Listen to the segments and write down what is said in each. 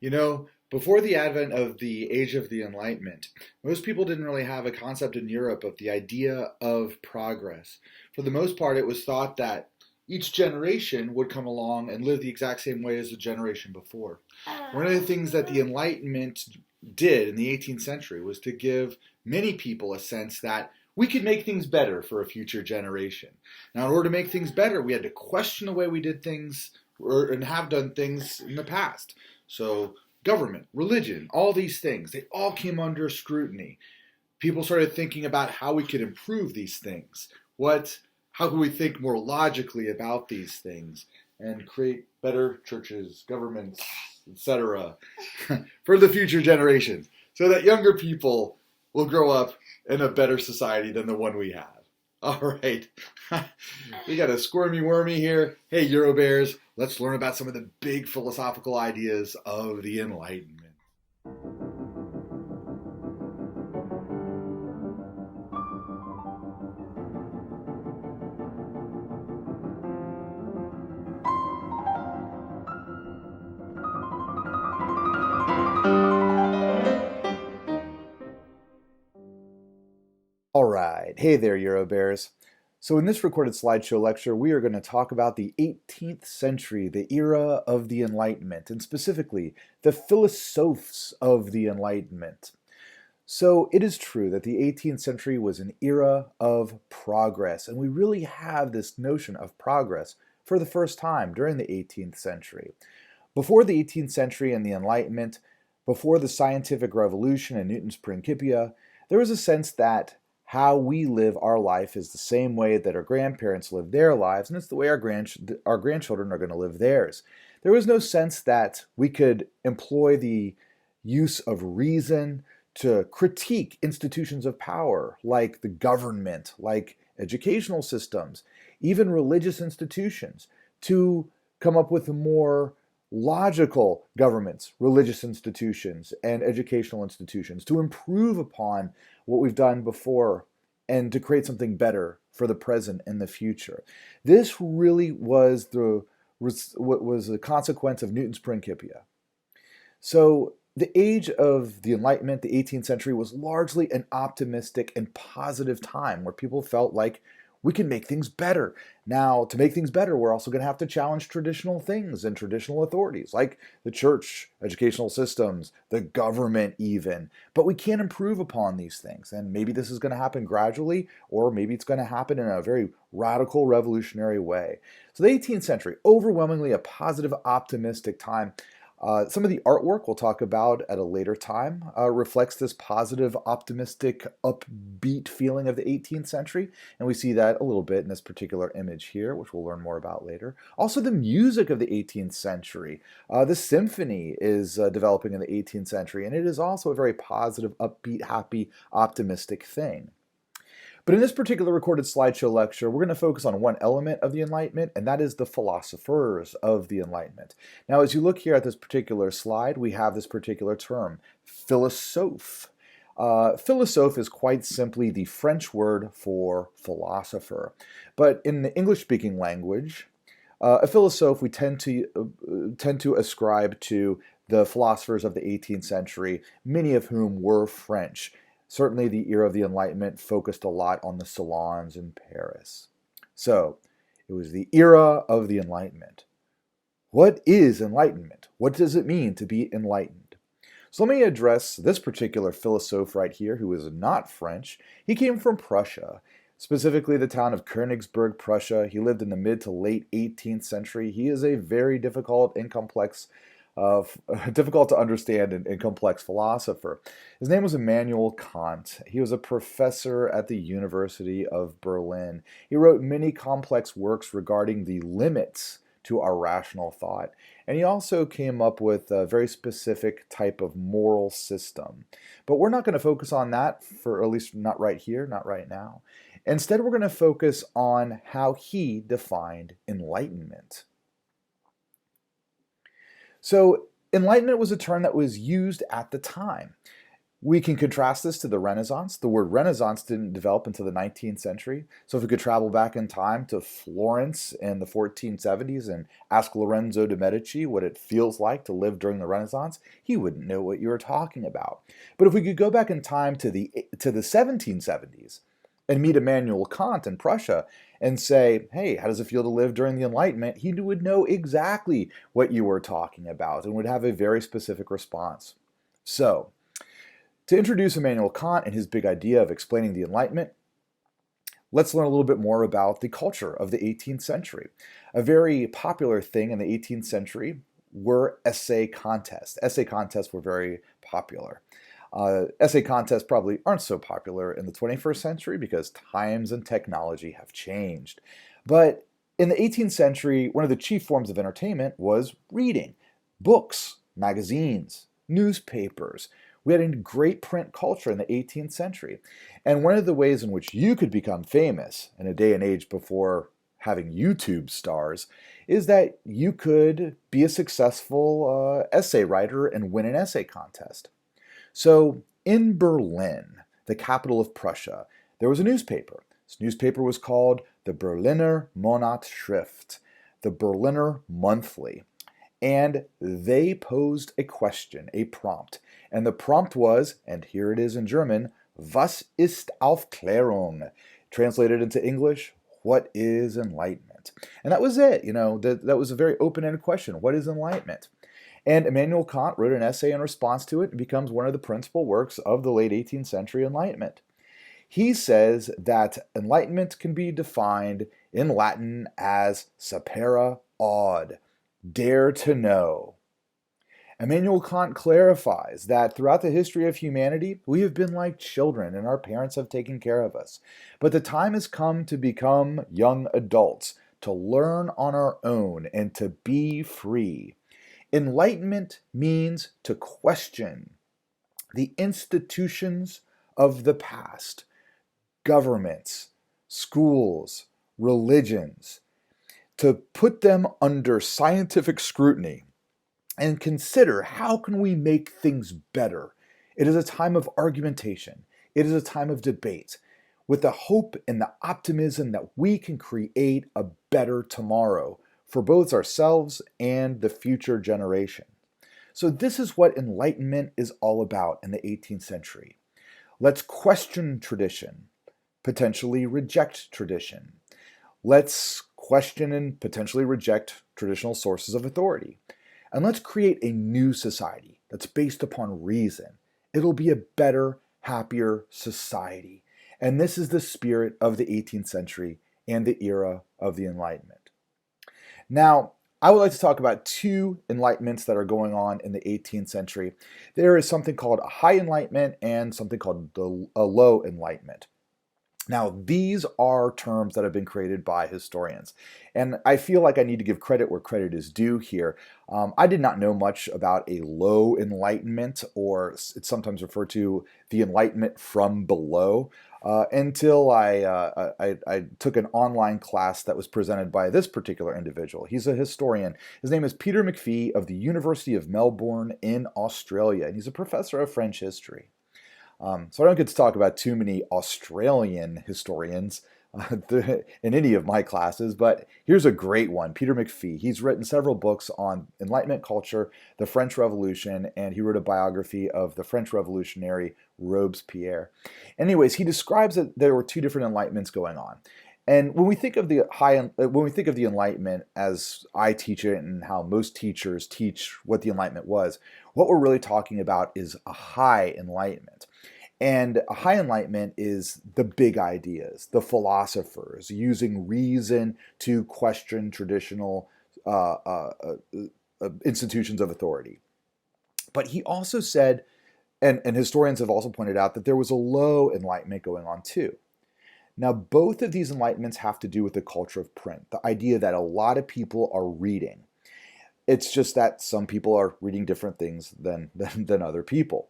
You know, before the advent of the Age of the Enlightenment, most people didn't really have a concept in Europe of the idea of progress. For the most part, it was thought that each generation would come along and live the exact same way as the generation before. One of the things that the Enlightenment did in the 18th century was to give many people a sense that we could make things better for a future generation. Now, in order to make things better, we had to question the way we did things and have done things in the past. So government, religion, all these things, they all came under scrutiny. People started thinking about how we could improve these things. How can we think more logically about these things and create better churches, governments, etc. for the future generations so that younger people will grow up in a better society than the one we have. All right. We got a squirmy wormy here. Hey, Eurobears, let's learn about some of the big philosophical ideas of the Enlightenment. All right. Hey there, Eurobears. So in this recorded slideshow lecture, we are going to talk about the 18th century, the era of the Enlightenment, and specifically the philosophers of the Enlightenment. So it is true that the 18th century was an era of progress, and we really have this notion of progress for the first time during the 18th century. Before the 18th century and the Enlightenment, before the scientific revolution and Newton's Principia, there was a sense that how we live our life is the same way that our grandparents lived their lives, and it's the way our grandchildren are going to live theirs. There was no sense that we could employ the use of reason to critique institutions of power, like the government, like educational systems, even religious institutions, to come up with more logical governments, religious institutions, and educational institutions to improve upon what we've done before and to create something better for the present and the future. This really was what was a consequence of Newton's Principia. So the age of the Enlightenment, the 18th century, was largely an optimistic and positive time where people felt like we can make things better. Now, to make things better, we're also going to have to challenge traditional things and traditional authorities, like the church, educational systems, the government even. But we can improve upon these things. And maybe this is going to happen gradually, or maybe it's going to happen in a very radical, revolutionary way. So the 18th century, overwhelmingly a positive, optimistic time. Some of the artwork we'll talk about at a later time reflects this positive, optimistic, upbeat feeling of the 18th century. And we see that a little bit in this particular image here, which we'll learn more about later. Also, the music of the 18th century. The symphony is developing in the 18th century, and it is also a very positive, upbeat, happy, optimistic thing. But in this particular recorded slideshow lecture, we're going to focus on one element of the Enlightenment, and that is the philosophers of the Enlightenment. Now, as you look here at this particular slide, we have this particular term, philosophe. Philosophe is quite simply the French word for philosopher. But in the English-speaking language, a philosophe we tend to ascribe to the philosophers of the 18th century, many of whom were French. Certainly the era of the Enlightenment focused a lot on the salons in Paris. So, it was the era of the Enlightenment. What is enlightenment? What does it mean to be enlightened? So let me address this particular philosophe right here, who is not French. He came from Prussia, specifically the town of Königsberg, Prussia. He lived in the mid to late 18th century. He is a very difficult and complex difficult to understand and complex philosopher. His name was Immanuel Kant. He was a professor at the University of Berlin. He wrote many complex works regarding the limits to our rational thought. And he also came up with a very specific type of moral system. But we're not going to focus on that, for at least not right here, not right now. Instead, we're going to focus on how he defined enlightenment. So, enlightenment was a term that was used at the time. We can contrast this to the Renaissance. The word Renaissance didn't develop until the 19th century. So if we could travel back in time to Florence in the 1470s and ask Lorenzo de' Medici what it feels like to live during the Renaissance, he wouldn't know what you were talking about. But if we could go back in time to the 1770s and meet Immanuel Kant in Prussia and say, hey, how does it feel to live during the Enlightenment? He would know exactly what you were talking about and would have a very specific response. So, to introduce Immanuel Kant and his big idea of explaining the Enlightenment, let's learn a little bit more about the culture of the 18th century. A very popular thing in the 18th century were essay contests. Essay contests were very popular. Essay contests probably aren't so popular in the 21st century because times and technology have changed. But in the 18th century, one of the chief forms of entertainment was reading. Books, magazines, newspapers. We had a great print culture in the 18th century. And one of the ways in which you could become famous in a day and age before having YouTube stars is that you could be a successful essay writer and win an essay contest. So in Berlin, the capital of Prussia, there was a newspaper. This newspaper was called the Berliner Monatsschrift, the Berliner Monthly. And they posed a question, a prompt. And the prompt was, and here it is in German, Was ist Aufklärung? Translated into English, what is enlightenment? And that was it. That was a very open-ended question. What is enlightenment? And Immanuel Kant wrote an essay in response to it and becomes one of the principal works of the late 18th century Enlightenment. He says that enlightenment can be defined in Latin as sapere aude, dare to know. Immanuel Kant clarifies that throughout the history of humanity, we have been like children and our parents have taken care of us. But the time has come to become young adults, to learn on our own and to be free. Enlightenment means to question the institutions of the past, governments, schools, religions, to put them under scientific scrutiny and consider how can we make things better. It is a time of argumentation. It is a time of debate with the hope and the optimism that we can create a better tomorrow for both ourselves and the future generation. So this is what enlightenment is all about in the 18th century. Let's question tradition, potentially reject tradition. Let's question and potentially reject traditional sources of authority. And let's create a new society that's based upon reason. It'll be a better, happier society. And this is the spirit of the 18th century and the era of the Enlightenment. Now, I would like to talk about two enlightenments that are going on in the 18th century. There is something called a High Enlightenment and something called a Low Enlightenment. Now, these are terms that have been created by historians, and I feel like I need to give credit where credit is due here. I did not know much about a low enlightenment, or it's sometimes referred to the enlightenment from below, until I took an online class that was presented by this particular individual. He's a historian. His name is Peter McPhee of the University of Melbourne in Australia, and he's a professor of French history. So I don't get to talk about too many Australian historians in any of my classes, but here's a great one, Peter McPhee. He's written several books on Enlightenment culture, the French Revolution, and he wrote a biography of the French revolutionary Robespierre. Anyways, he describes that there were two different enlightenments going on. And when we think of the Enlightenment as I teach it and how most teachers teach what the Enlightenment was, what we're really talking about is a high enlightenment. And a high enlightenment is the big ideas, the philosophers using reason to question traditional institutions of authority. But he also said, and historians have also pointed out, that there was a low enlightenment going on too. Now, both of these enlightenments have to do with the culture of print, the idea that a lot of people are reading. It's just that some people are reading different things than other people.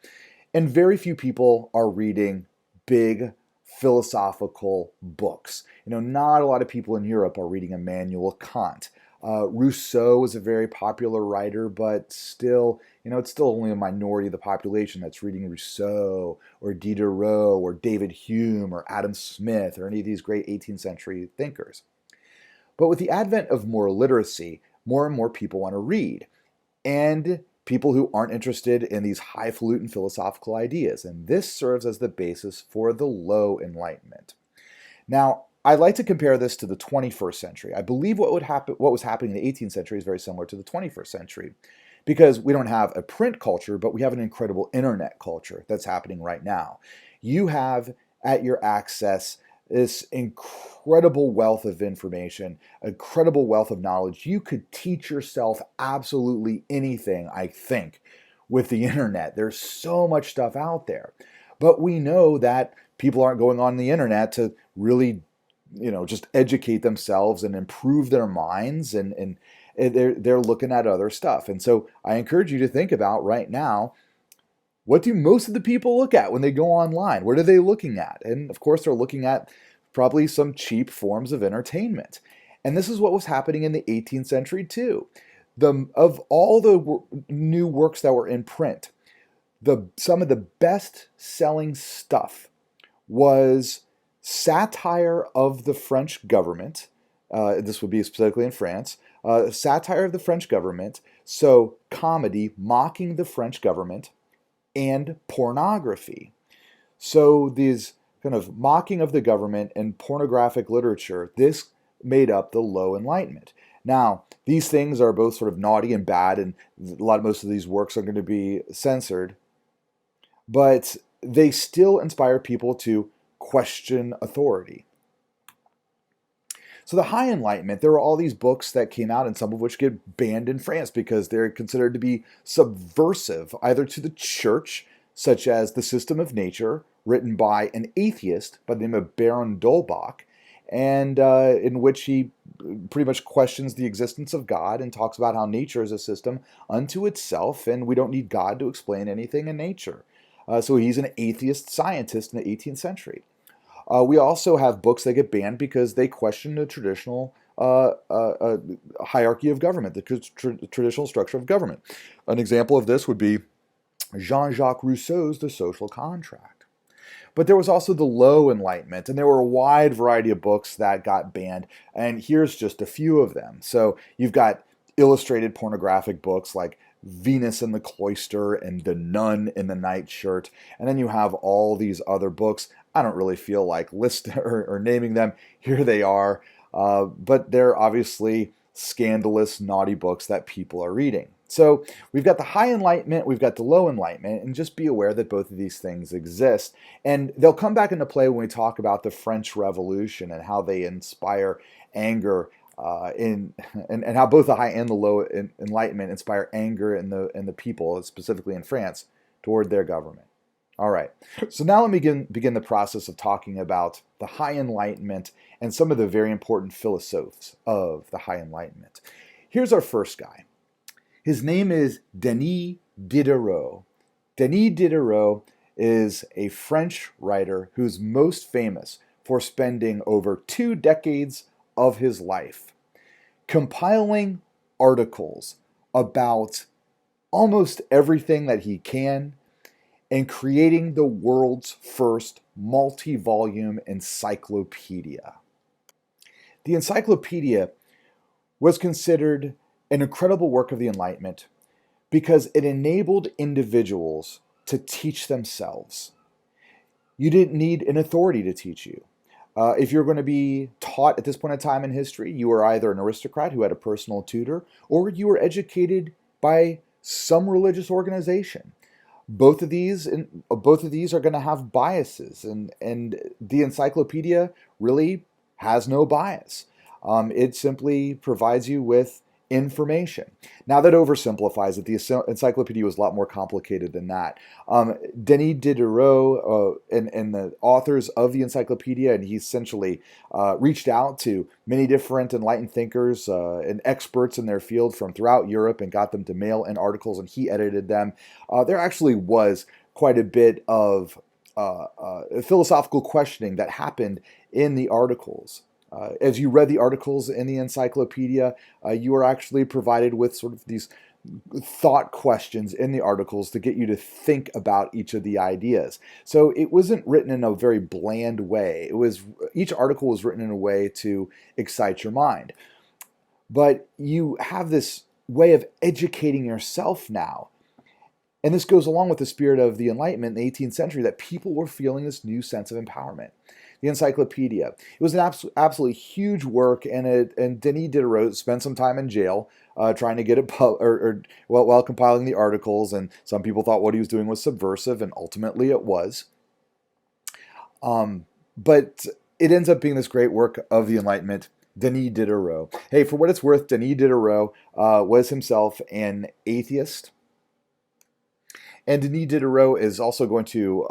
And very few people are reading big philosophical books. Not a lot of people in Europe are reading Immanuel Kant. Rousseau was a very popular writer, but still, it's still only a minority of the population that's reading Rousseau or Diderot or David Hume or Adam Smith or any of these great 18th century thinkers. But with the advent of moral literacy, more and more people want to read, and people who aren't interested in these highfalutin philosophical ideas. And this serves as the basis for the Low Enlightenment. Now, I'd like to compare this to the 21st century. I believe what was happening in the 18th century is very similar to the 21st century, because we don't have a print culture, but we have an incredible internet culture that's happening right now. You have at your access this incredible wealth of information, incredible wealth of knowledge. You could teach yourself absolutely anything, I think, with the internet. There's so much stuff out there. But we know that people aren't going on the internet to really, just educate themselves and improve their minds, and they're looking at other stuff. And so I encourage you to think about right now, what do most of the people look at when they go online? What are they looking at? And of course, they're looking at probably some cheap forms of entertainment. And this is what was happening in the 18th century too. Of all the new works that were in print, some of the best-selling stuff was satire of the French government. This would be specifically in France. Satire of the French government, so comedy mocking the French government, and pornography. So these kind of mocking of the government and pornographic literature, this made up the Low Enlightenment. Now, these things are both sort of naughty and bad, and most of these works are going to be censored, but they still inspire people to question authority. So the High Enlightenment, there were all these books that came out, and some of which get banned in France because they're considered to be subversive, either to the church, such as The System of Nature, written by an atheist by the name of Baron d'Holbach, and in which he pretty much questions the existence of God and talks about how nature is a system unto itself, and we don't need God to explain anything in nature. So he's an atheist scientist in the 18th century. We also have books that get banned because they question the traditional hierarchy of government, the traditional structure of government. An example of this would be JeanJacques Rousseau's The Social Contract. But there was also the Low Enlightenment, and there were a wide variety of books that got banned, and here's just a few of them. So you've got illustrated pornographic books like Venus in the Cloister and The Nun in the Nightshirt, and then you have all these other books. I don't really feel like listing or naming them. Here they are, but they're obviously scandalous, naughty books that people are reading. So we've got the High Enlightenment, we've got the Low Enlightenment, and just be aware that both of these things exist. And they'll come back into play when we talk about the French Revolution and how they inspire anger and how both the High and the Low Enlightenment inspire anger in the people, specifically in France, toward their government. All right, so now let me begin the process of talking about the High Enlightenment and some of the very important philosophers of the High Enlightenment. Here's our first guy. His name is Denis Diderot. Denis Diderot is a French writer who's most famous for spending over 2 decades of his life compiling articles about almost everything that he can and creating the world's first multi-volume encyclopedia. The Encyclopedia was considered an incredible work of the Enlightenment because it enabled individuals to teach themselves. You didn't need an authority to teach you. If you're going to be taught at this point in time in history, you were either an aristocrat who had a personal tutor, or you were educated by some religious organization. Both of these are going to have biases, and the encyclopedia really has no bias. It simply provides you with information. Now that oversimplifies it. The encyclopedia was a lot more complicated than that. Denis Diderot and the authors of the encyclopedia, and he essentially reached out to many different enlightened thinkers and experts in their field from throughout Europe and got them to mail in articles, and he edited them. There actually was quite a bit of philosophical questioning that happened in the articles. As you read the articles in the Encyclopedia, you are actually provided with sort of these thought questions in the articles to get you to think about each of the ideas. So it wasn't written in a very bland way. Each article was written in a way to excite your mind. But you have this way of educating yourself now. And this goes along with the spirit of the Enlightenment in the 18th century, that people were feeling this new sense of empowerment. The Encyclopedia. It was an absolutely huge work, and Denis Diderot spent some time in jail trying to get it while compiling the articles, and some people thought what he was doing was subversive, and ultimately it was. But it ends up being this great work of the Enlightenment, Denis Diderot. Hey, for what it's worth, Denis Diderot was himself an atheist. And Denis Diderot is also going to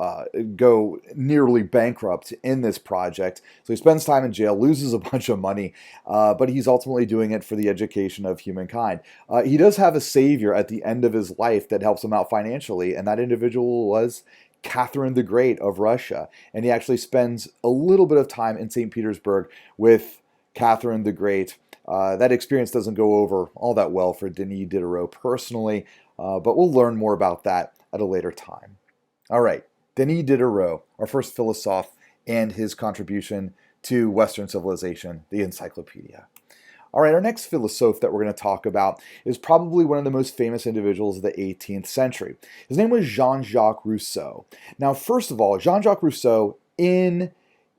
go nearly bankrupt in this project. So he spends time in jail, loses a bunch of money, but he's ultimately doing it for the education of humankind. He does have a savior at the end of his life that helps him out financially, and that individual was Catherine the Great of Russia. And he actually spends a little bit of time in St. Petersburg with Catherine the Great. That experience doesn't go over all that well for Denis Diderot personally, but we'll learn more about that at a later time. All right, Denis Diderot, our first philosopher, and his contribution to Western civilization, the Encyclopedia. All right, our next philosopher that we're going to talk about is probably one of the most famous individuals of the 18th century. His name was JeanJacques Rousseau. Now, first of all, JeanJacques Rousseau in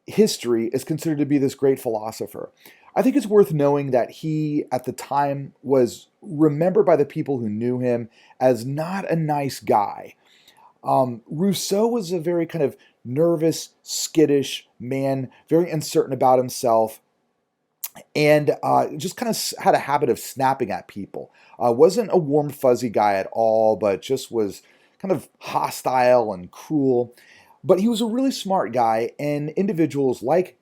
history is considered to be this great philosopher. I think it's worth knowing that he, at the time, was remembered by the people who knew him as not a nice guy. Rousseau was a very kind of nervous, skittish man, very uncertain about himself, and just kind of had a habit of snapping at people. Wasn't a warm, fuzzy guy at all, but just was kind of hostile and cruel. But he was a really smart guy, and individuals like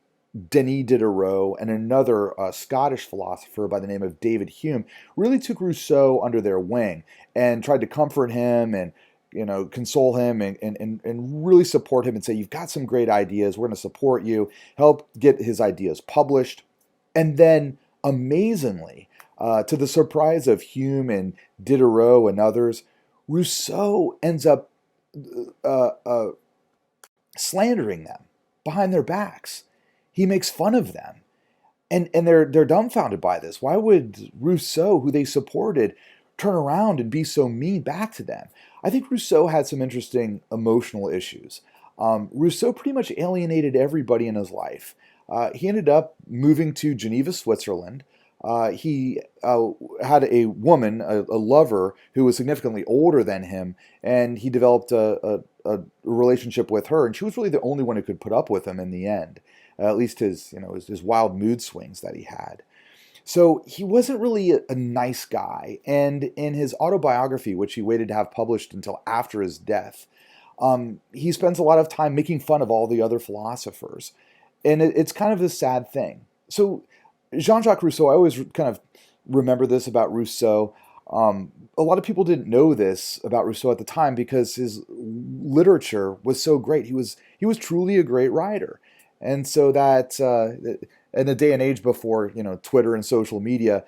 Denis Diderot and another Scottish philosopher by the name of David Hume really took Rousseau under their wing and tried to comfort him and console him and really support him and say, you've got some great ideas, we're going to support you, help get his ideas published. And then, amazingly, to the surprise of Hume and Diderot and others, Rousseau ends up slandering them behind their backs. He makes fun of them, and they're dumbfounded by this. Why would Rousseau, who they supported, turn around and be so mean back to them? I think Rousseau had some interesting emotional issues. Rousseau pretty much alienated everybody in his life. He ended up moving to Geneva, Switzerland. He had a woman, a lover, who was significantly older than him, and he developed a relationship with her, and she was really the only one who could put up with him in the end. At least his wild mood swings that he had. So he wasn't really a nice guy. And in his autobiography, which he waited to have published until after his death, he spends a lot of time making fun of all the other philosophers. And it's kind of a sad thing. So Jean-Jacques Rousseau, I always kind of remember this about Rousseau. A lot of people didn't know this about Rousseau at the time because his literature was so great. He was truly a great writer. And so that in a day and age before Twitter and social media,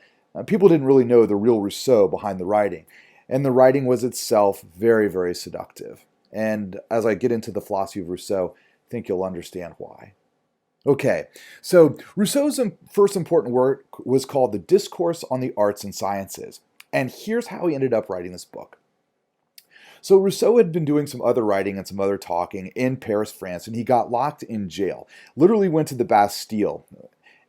people didn't really know the real Rousseau behind the writing. And the writing was itself very, very seductive. And as I get into the philosophy of Rousseau, I think you'll understand why. Okay, so Rousseau's first important work was called The Discourse on the Arts and Sciences. And here's how he ended up writing this book. So Rousseau had been doing some other writing and some other talking in Paris, France, and he got locked in jail. Literally went to the Bastille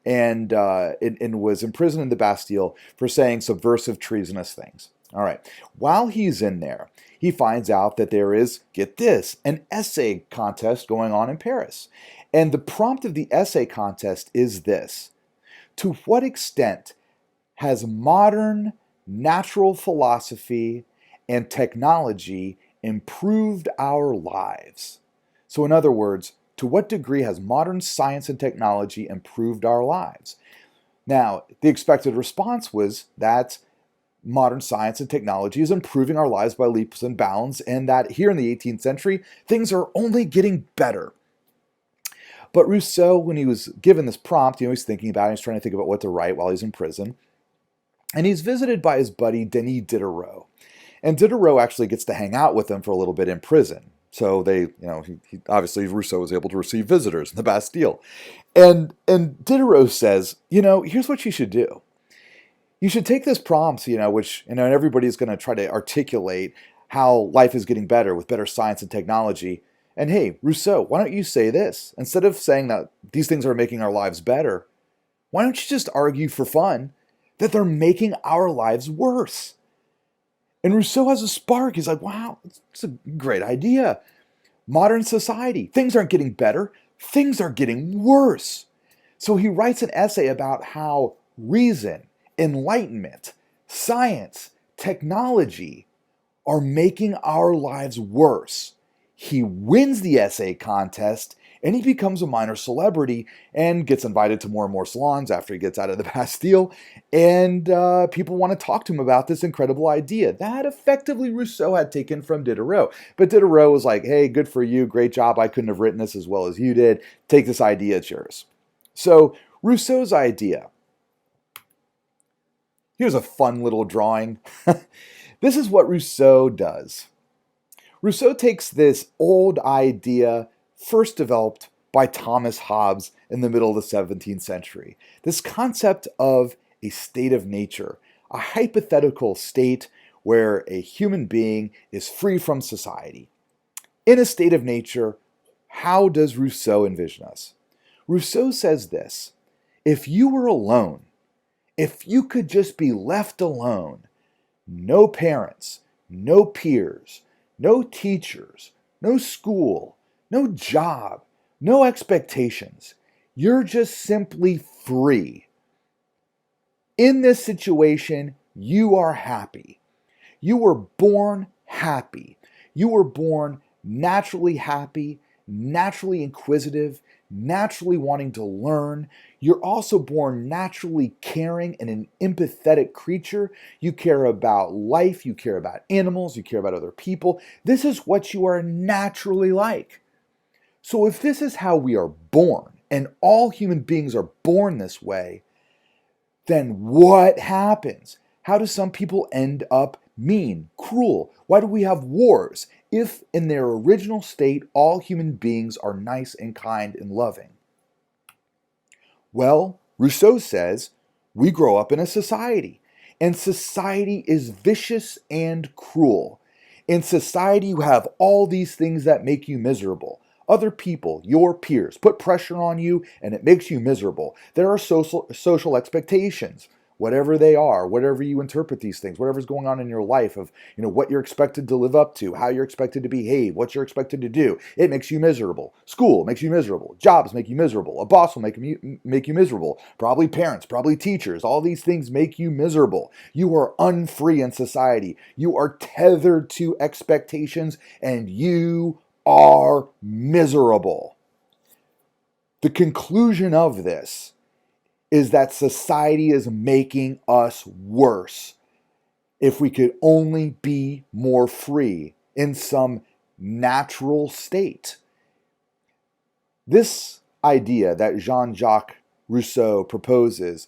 and was imprisoned in the Bastille for saying subversive, treasonous things. All right. While he's in there, he finds out that there is, get this, an essay contest going on in Paris. And the prompt of the essay contest is this: to what extent has modern natural philosophy and technology improved our lives? So in other words, to what degree has modern science and technology improved our lives? Now, the expected response was that modern science and technology is improving our lives by leaps and bounds, and that here in the 18th century, things are only getting better. But Rousseau, when he was given this prompt, he's thinking about it, he's trying to think about what to write while he's in prison. And he's visited by his buddy Denis Diderot. And Diderot actually gets to hang out with him for a little bit in prison. So obviously Rousseau was able to receive visitors in the Bastille. And Diderot says, here's what you should do. You should take this prompt, which, and everybody's going to try to articulate how life is getting better with better science and technology. And hey, Rousseau, why don't you say this? Instead of saying that these things are making our lives better, why don't you just argue for fun that they're making our lives worse? And Rousseau has a spark. He's like, wow, it's a great idea. Modern society, things aren't getting better, things are getting worse. So he writes an essay about how reason, enlightenment, science, technology are making our lives worse. He wins the essay contest, and he becomes a minor celebrity and gets invited to more and more salons after he gets out of the Bastille. And people want to talk to him about this incredible idea that effectively Rousseau had taken from Diderot. But Diderot was like, hey, good for you. Great job. I couldn't have written this as well as you did. Take this idea. It's yours. So Rousseau's idea. Here's a fun little drawing. This is what Rousseau does. Rousseau takes this old idea first developed by Thomas Hobbes in the middle of the 17th century. This concept of a state of nature, a hypothetical state where a human being is free from society. In a state of nature, how does Rousseau envision us? Rousseau says this: if you were alone, if you could just be left alone, no parents, no peers, no teachers, no school, no job, no expectations. You're just simply free. In this situation, you are happy. You were born happy. You were born naturally happy, naturally inquisitive, naturally wanting to learn. You're also born naturally caring and an empathetic creature. You care about life. You care about animals. You care about other people. This is what you are naturally like. So if this is how we are born, and all human beings are born this way, then what happens? How do some people end up mean, cruel? Why do we have wars if in their original state all human beings are nice and kind and loving? Well, Rousseau says we grow up in a society, and society is vicious and cruel. In society, you have all these things that make you miserable. Other people, your peers, put pressure on you and it makes you miserable. There are social expectations, whatever they are, whatever you interpret these things, whatever's going on in your life of, what you're expected to live up to, how you're expected to behave, what you're expected to do. It makes you miserable. School makes you miserable. Jobs make you miserable. A boss will make you miserable. Probably parents, probably teachers. All these things make you miserable. You are unfree in society. You are tethered to expectations and you are miserable. The conclusion of this is that society is making us worse. If we could only be more free in some natural state. This idea that Jean-Jacques Rousseau proposes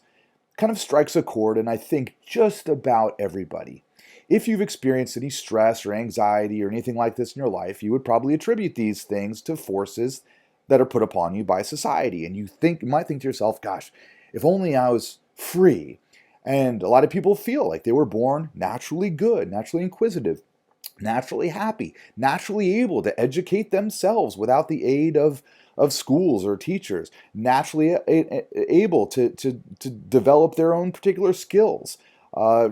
kind of strikes a chord in, I think, just about everybody. If you've experienced any stress or anxiety or anything like this in your life, you would probably attribute these things to forces that are put upon you by society. And you might think to yourself, gosh, if only I was free. And a lot of people feel like they were born naturally good, naturally inquisitive, naturally happy, naturally able to educate themselves without the aid of schools or teachers, naturally able to develop their own particular skills.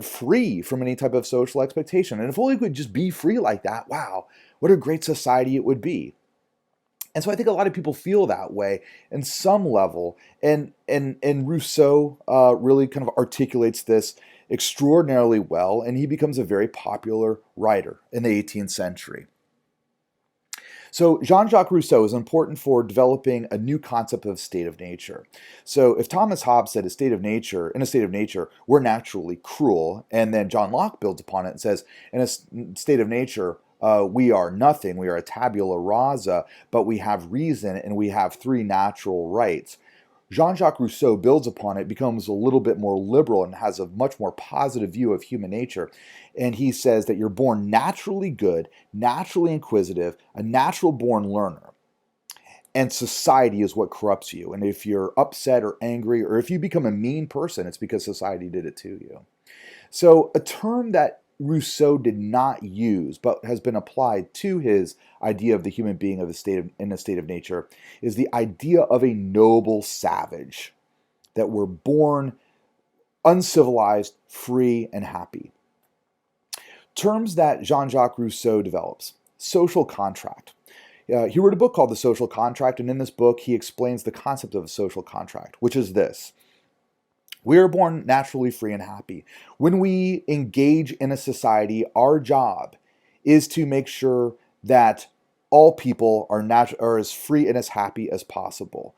Free from any type of social expectation. And if only we could just be free like that, wow, what a great society it would be. And so I think a lot of people feel that way in some level. And Rousseau really kind of articulates this extraordinarily well, and he becomes a very popular writer in the 18th century. So Jean-Jacques Rousseau is important for developing a new concept of state of nature. So if Thomas Hobbes said in a state of nature, we're naturally cruel, and then John Locke builds upon it and says, in a state of nature, we are nothing, we are a tabula rasa, but we have reason and we have three natural rights. Jean-Jacques Rousseau builds upon it, becomes a little bit more liberal, and has a much more positive view of human nature. And he says that you're born naturally good, naturally inquisitive, a natural born learner. And society is what corrupts you. And if you're upset or angry, or if you become a mean person, it's because society did it to you. So a term that Rousseau did not use, but has been applied to his idea of the human being in a state of nature, is the idea of a noble savage, that we're born uncivilized, free, and happy. Terms that Jean-Jacques Rousseau develops: social contract. He wrote a book called The Social Contract, and in this book he explains the concept of a social contract, which is this: we are born naturally free and happy. When we engage in a society, our job is to make sure that all people are as free and as happy as possible.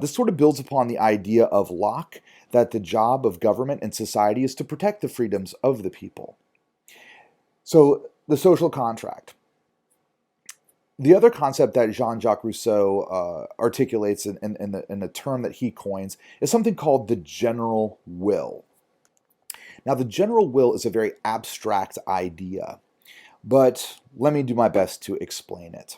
This sort of builds upon the idea of Locke, that the job of government and society is to protect the freedoms of the people. So, the social contract. The other concept that Jean-Jacques Rousseau articulates in the term that he coins is something called the general will. Now, the general will is a very abstract idea, but let me do my best to explain it.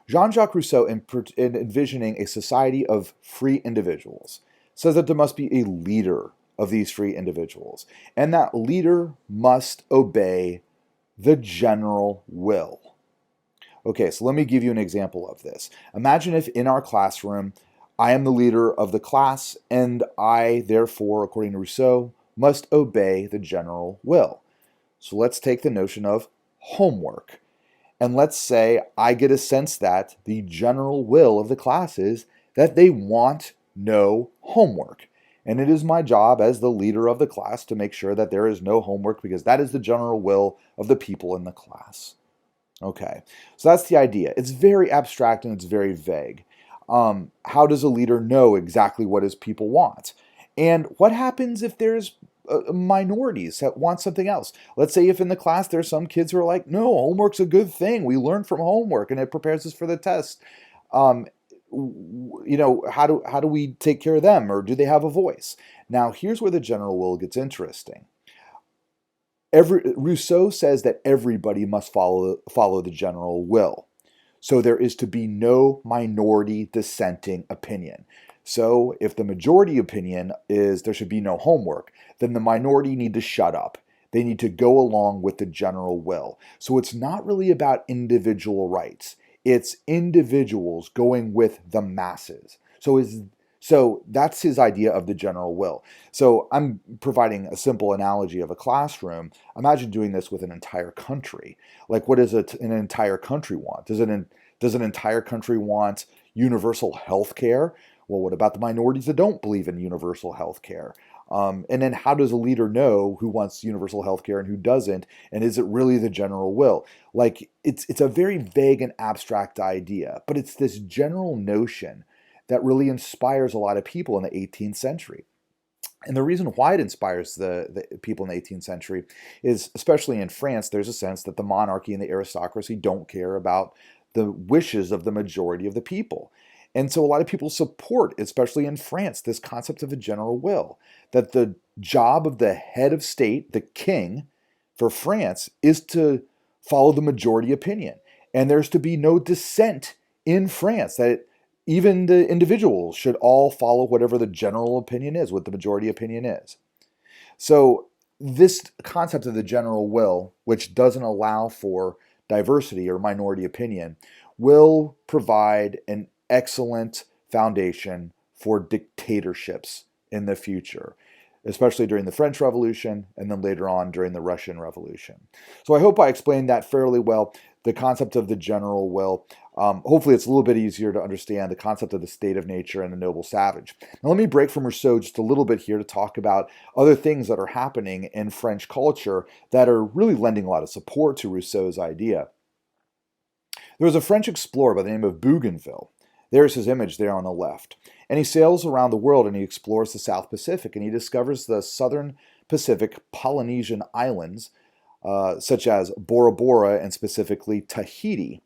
Jean-Jacques Rousseau, in envisioning a society of free individuals, says that there must be a leader of these free individuals, and that leader must obey the general will. Okay, so let me give you an example of this. Imagine if in our classroom, I am the leader of the class, and I, therefore, according to Rousseau, must obey the general will. So let's take the notion of homework. And let's say I get a sense that the general will of the class is that they want no homework. And it is my job as the leader of the class to make sure that there is no homework, because that is the general will of the people in the class. Okay, so that's the idea. It's very abstract and it's very vague. How does a leader know exactly what his people want? And what happens if there's minorities that want something else? Let's say if in the class there's some kids who are like, no, homework's a good thing. We learn from homework and it prepares us for the test. How do we take care of them, or do they have a voice? Now, here's where the general will gets interesting. Rousseau says that everybody must follow the general will. So there is to be no minority dissenting opinion. So if the majority opinion is there should be no homework, then the minority need to shut up. They need to go along with the general will. So it's not really about individual rights. It's individuals going with the masses. So that's his idea of the general will. So I'm providing a simple analogy of a classroom. Imagine doing this with an entire country. Like, what does an entire country want? Does an entire country want universal health care? Well, what about the minorities that don't believe in universal health care? And then how does a leader know who wants universal health care and who doesn't? And is it really the general will? Like, it's a very vague and abstract idea, but it's this general notion that really inspires a lot of people in the 18th century. And the reason why it inspires the people in the 18th century is, especially in France, there's a sense that the monarchy and the aristocracy don't care about the wishes of the majority of the people. And so a lot of people support, especially in France, this concept of a general will, that the job of the head of state, the king, for France, is to follow the majority opinion. And there's to be no dissent in France, that even the individuals should all follow whatever the general opinion is, what the majority opinion is. So this concept of the general will, which doesn't allow for diversity or minority opinion, will provide an excellent foundation for dictatorships in the future, especially during the French Revolution and then later on during the Russian Revolution. So I hope I explained that fairly well, the concept of the general will. Hopefully it's a little bit easier to understand the concept of the state of nature and the noble savage. Now let me break from Rousseau just a little bit here to talk about other things that are happening in French culture that are really lending a lot of support to Rousseau's idea. There was a French explorer by the name of Bougainville. There's his image there on the left. And he sails around the world and he explores the South Pacific, and he discovers the southern Pacific Polynesian islands such as Bora Bora and specifically Tahiti.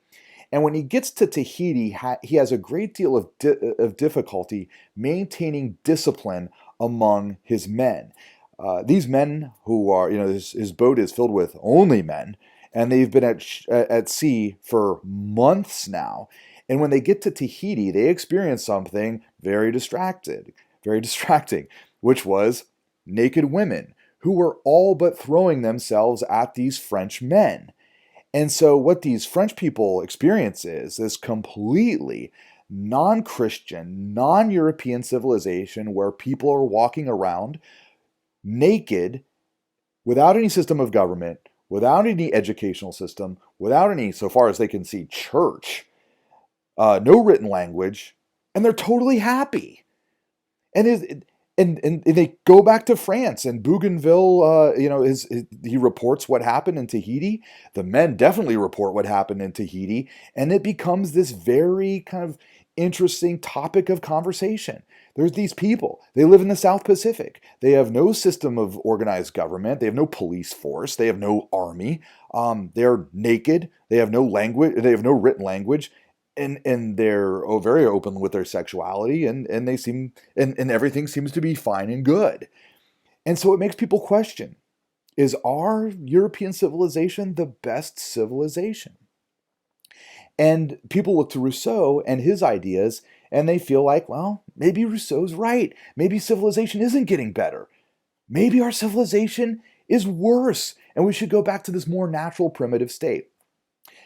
And when he gets to Tahiti, he has a great deal of difficulty maintaining discipline among his men. These men who are, his boat is filled with only men, and they've been at sea for months now. And when they get to Tahiti, they experience something very distracting, which was naked women who were all but throwing themselves at these French men. And so what these French people experience is this completely non-Christian, non-European civilization where people are walking around naked, without any system of government, without any educational system, without any, so far as they can see, church, no written language, and they're totally happy. And they go back to France, and Bougainville, he reports what happened in Tahiti. The men definitely report what happened in Tahiti, and it becomes this very kind of interesting topic of conversation. There's these people. They live in the South Pacific. They have no system of organized government. They have no police force. They have no army. They're naked. They have no language. They have no written language. And they're very open with their sexuality, and they seem and everything seems to be fine and good. And so it makes people question, is our European civilization the best civilization? And people look to Rousseau and his ideas, and they feel like, well, maybe Rousseau's right. Maybe civilization isn't getting better. Maybe our civilization is worse, and we should go back to this more natural, primitive state.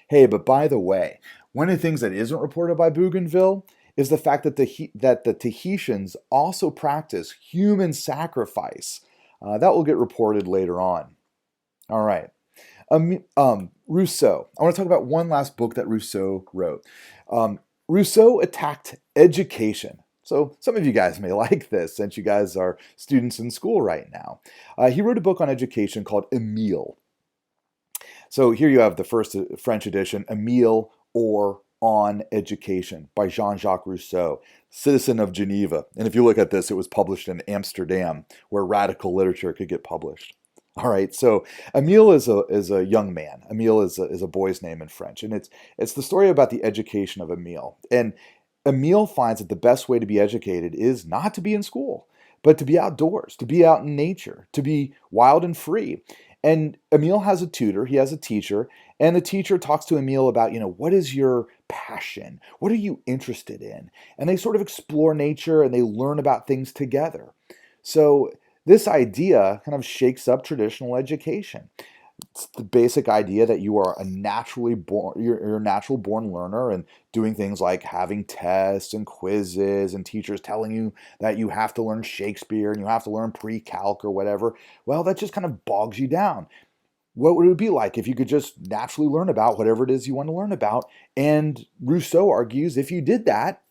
Hey, but by the way, one of the things that isn't reported by Bougainville is the fact that the Tahitians also practice human sacrifice. That will get reported later on. All right. Rousseau. I want to talk about one last book that Rousseau wrote. Rousseau attacked education. So some of you guys may like this since you guys are students in school right now. He wrote a book on education called Emile. So here you have the first French edition, Emile, or On Education by JeanJacques Rousseau, citizen of Geneva. And if you look at this, it was published in Amsterdam, where radical literature could get published. All right, so Emile is a young man. Emile is a boy's name in French, and it's the story about the education of Emile. And Emile finds that the best way to be educated is not to be in school, but to be outdoors, to be out in nature, to be wild and free. And Emile has a tutor, he has a teacher, and the teacher talks to Emile about, what is your passion? What are you interested in? And they sort of explore nature and they learn about things together. So this idea kind of shakes up traditional education. It's the basic idea that you are you're a natural born learner, and doing things like having tests and quizzes and teachers telling you that you have to learn Shakespeare and you have to learn pre-calc or whatever. Well, that just kind of bogs you down. What would it be like if you could just naturally learn about whatever it is you want to learn about? And Rousseau argues if you did that,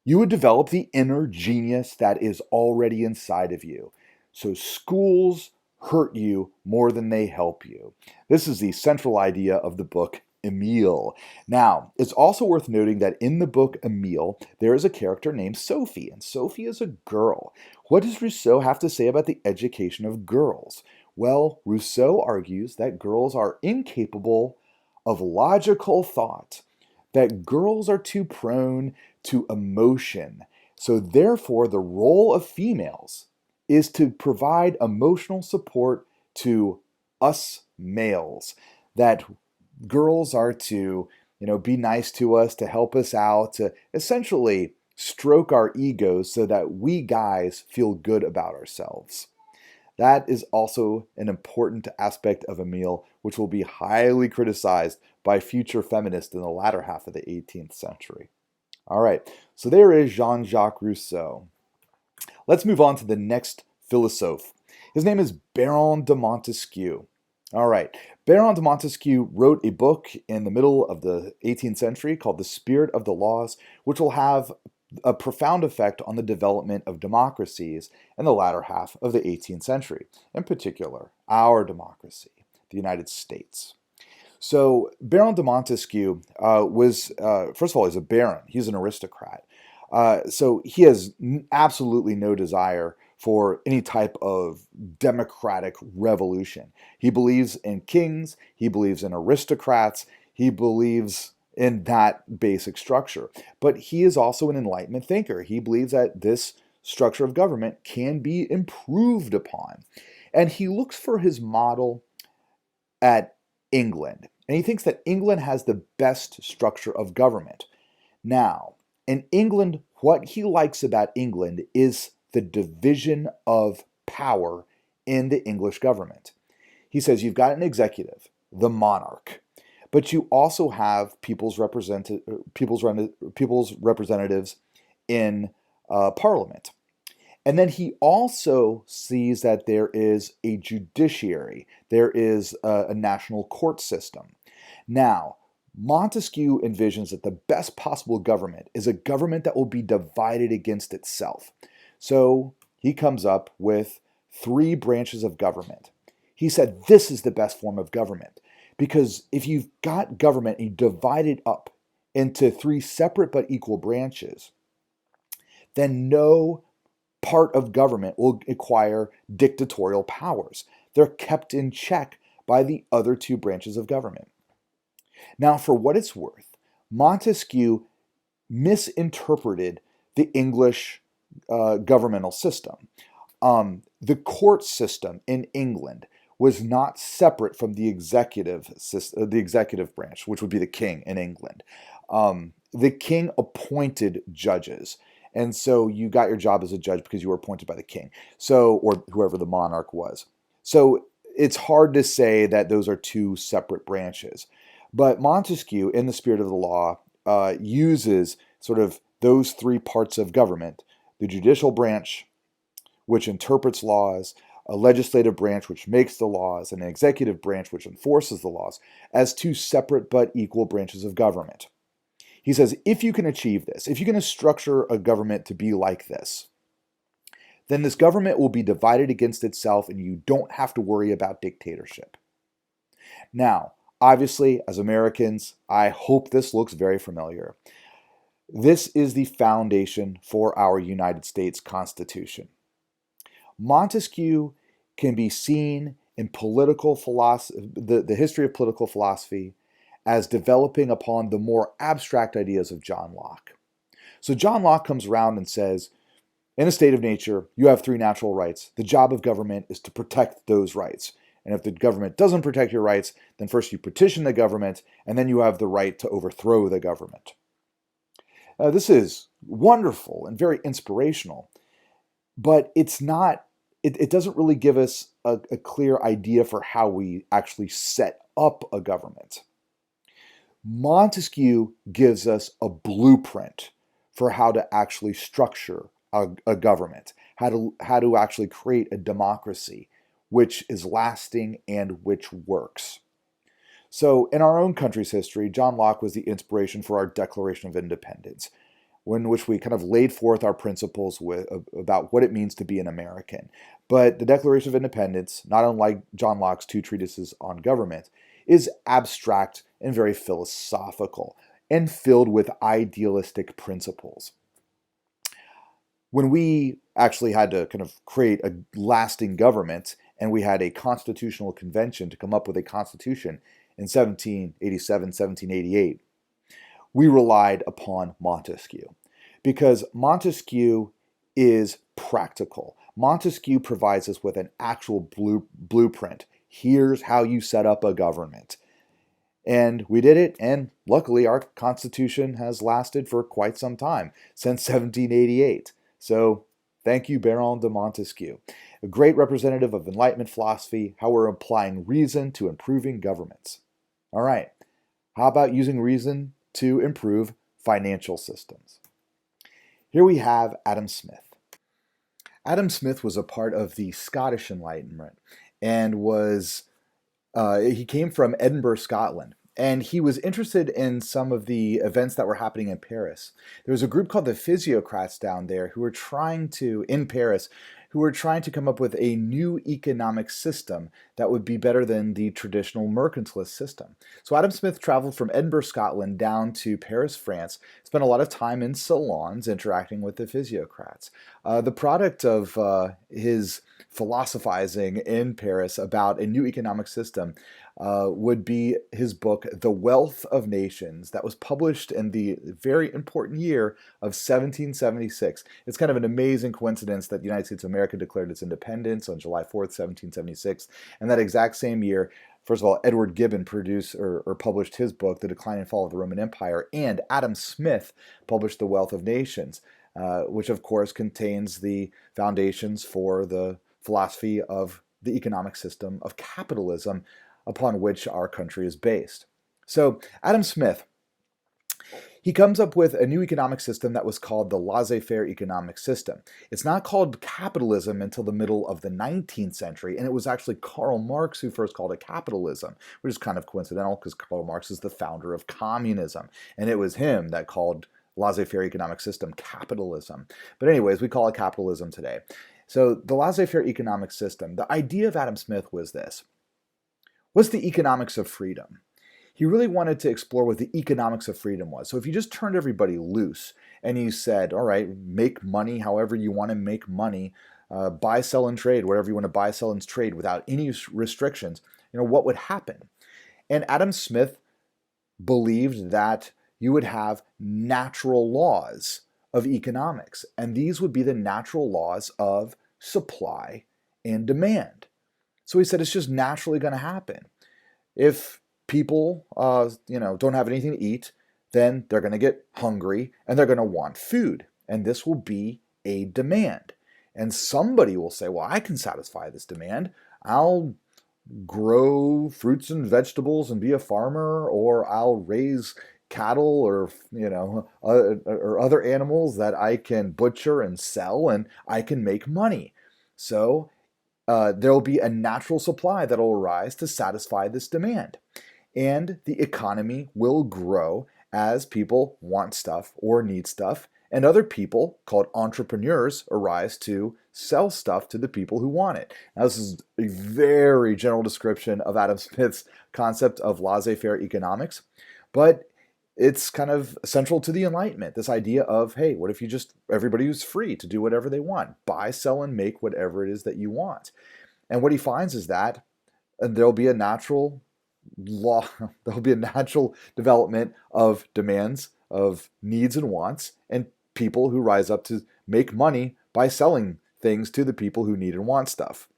you would develop the inner genius that is already inside of you. So schools hurt you more than they help you. This is the central idea of the book Emile. Now, it's also worth noting that in the book Emile, there is a character named Sophie, and Sophie is a girl. What does Rousseau have to say about the education of girls? Well, Rousseau argues that girls are incapable of logical thought, that girls are too prone to emotion. So therefore, the role of females is to provide emotional support to us males, that girls are to, be nice to us, to help us out, to essentially stroke our egos so that we guys feel good about ourselves. That is also an important aspect of Emile, which will be highly criticized by future feminists in the latter half of the 18th century. All right, so there is Jean-Jacques Rousseau. Let's move on to the next philosophe. His name is Baron de Montesquieu. All right, Baron de Montesquieu wrote a book in the middle of the 18th century called The Spirit of the Laws, which will have a profound effect on the development of democracies in the latter half of the 18th century, in particular, our democracy, the United States. So Baron de Montesquieu was, first of all, he's a baron. He's an aristocrat. So he has absolutely no desire for any type of democratic revolution. He believes in kings, he believes in aristocrats, he believes in that basic structure. But he is also an Enlightenment thinker. He believes that this structure of government can be improved upon. And he looks for his model at England. And he thinks that England has the best structure of government. Now, in England, what he likes about England is the division of power in the English government. He says you've got an executive, the monarch, but you also have people's representatives in Parliament. And then he also sees that there is a judiciary, there is a national court system. Now, Montesquieu envisions that the best possible government is a government that will be divided against itself. So he comes up with 3 branches of government. He said this is the best form of government because if you've got government and you divide it up into 3 separate but equal branches, then no part of government will acquire dictatorial powers. They're kept in check by the other 2 branches of government. Now, for what it's worth, Montesquieu misinterpreted the English governmental system. The court system in England was not separate from the executive branch, which would be the king in England. The king appointed judges. And so you got your job as a judge because you were appointed by the king, or whoever the monarch was. So it's hard to say that those are 2 separate branches. But Montesquieu, in the spirit of the law, uses sort of those 3 parts of government: the judicial branch, which interprets laws, a legislative branch, which makes the laws, and an executive branch, which enforces the laws, as 2 separate but equal branches of government. He says, if you can achieve this, if you can structure a government to be like this, then this government will be divided against itself and you don't have to worry about dictatorship. Now, obviously, as Americans, I hope this looks very familiar. This is the foundation for our United States Constitution. Montesquieu can be seen in political philosophy, the history of political philosophy, as developing upon the more abstract ideas of John Locke. So John Locke comes around and says, in a state of nature, you have 3 natural rights. The job of government is to protect those rights. And if the government doesn't protect your rights, then first you petition the government, and then you have the right to overthrow the government. This is wonderful and very inspirational, but it doesn't really give us a clear idea for how we actually set up a government. Montesquieu gives us a blueprint for how to actually structure a government, how to actually create a democracy which is lasting and which works. So in our own country's history, John Locke was the inspiration for our Declaration of Independence, in which we kind of laid forth our principles about what it means to be an American. But the Declaration of Independence, not unlike John Locke's 2 treatises on government, is abstract and very philosophical and filled with idealistic principles. When we actually had to kind of create a lasting government and we had a constitutional convention to come up with a constitution in 1787, 1788, we relied upon Montesquieu because Montesquieu is practical. Montesquieu provides us with an actual blueprint. Here's how you set up a government. And we did it, and luckily our Constitution has lasted for quite some time, since 1788. So thank you, Baron de Montesquieu, a great representative of Enlightenment philosophy, how we're applying reason to improving governments. All right, how about using reason to improve financial systems? Here we have Adam Smith. Adam Smith was a part of the Scottish Enlightenment and he came from Edinburgh, Scotland. And he was interested in some of the events that were happening in Paris. There was a group called the Physiocrats down there in Paris, who were trying to come up with a new economic system that would be better than the traditional mercantilist system. So Adam Smith traveled from Edinburgh, Scotland down to Paris, France, spent a lot of time in salons interacting with the Physiocrats. The product of his philosophizing in Paris about a new economic system would be his book, The Wealth of Nations, that was published in the very important year of 1776. It's kind of an amazing coincidence that the United States of America declared its independence on July 4th, 1776. And that exact same year, first of all, Edward Gibbon produced or published his book, The Decline and Fall of the Roman Empire, and Adam Smith published The Wealth of Nations, which of course contains the foundations for the philosophy of the economic system of capitalism upon which our country is based. So Adam Smith, he comes up with a new economic system that was called the laissez-faire economic system. It's not called capitalism until the middle of the 19th century, and it was actually Karl Marx who first called it capitalism, which is kind of coincidental because Karl Marx is the founder of communism, and it was him that called laissez-faire economic system capitalism. But anyways, we call it capitalism today. So the laissez-faire economic system, the idea of Adam Smith was this. What's the economics of freedom? He really wanted to explore what the economics of freedom was. So if you just turned everybody loose and you said, all right, make money however you want to make money, buy, sell, and trade, whatever you want to buy, sell, and trade without any restrictions, what would happen? And Adam Smith believed that you would have natural laws of economics, and these would be the natural laws of supply and demand. So he said it's just naturally going to happen. If people, don't have anything to eat, then they're going to get hungry and they're going to want food, and this will be a demand. And somebody will say, well, I can satisfy this demand. I'll grow fruits and vegetables and be a farmer, or I'll raise cattle or other animals that I can butcher and sell, and I can make money. So there will be a natural supply that will arise to satisfy this demand. And the economy will grow as people want stuff or need stuff, and other people, called entrepreneurs, arise to sell stuff to the people who want it. Now, this is a very general description of Adam Smith's concept of laissez-faire economics, but it's kind of central to the Enlightenment, this idea of, hey, what if you just, everybody was free to do whatever they want, buy, sell, and make whatever it is that you want. And what he finds is that there'll be a natural law, there'll be a natural development of demands, of needs and wants, and people who rise up to make money by selling things to the people who need and want stuff.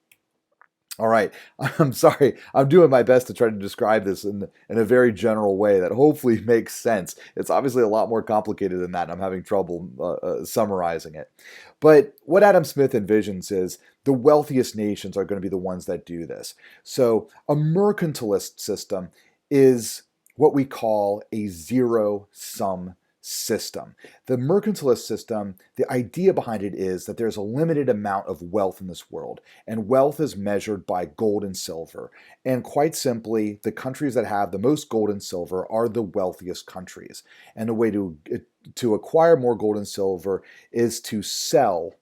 All right, I'm sorry. I'm doing my best to try to describe this in a very general way that hopefully makes sense. It's obviously a lot more complicated than that, and I'm having trouble summarizing it. But what Adam Smith envisions is the wealthiest nations are going to be the ones that do this. So a mercantilist system is what we call a zero-sum system. The mercantilist system, the idea behind it is that there's a limited amount of wealth in this world, and wealth is measured by gold and silver. And quite simply, the countries that have the most gold and silver are the wealthiest countries. And the way to acquire more gold and silver is to sell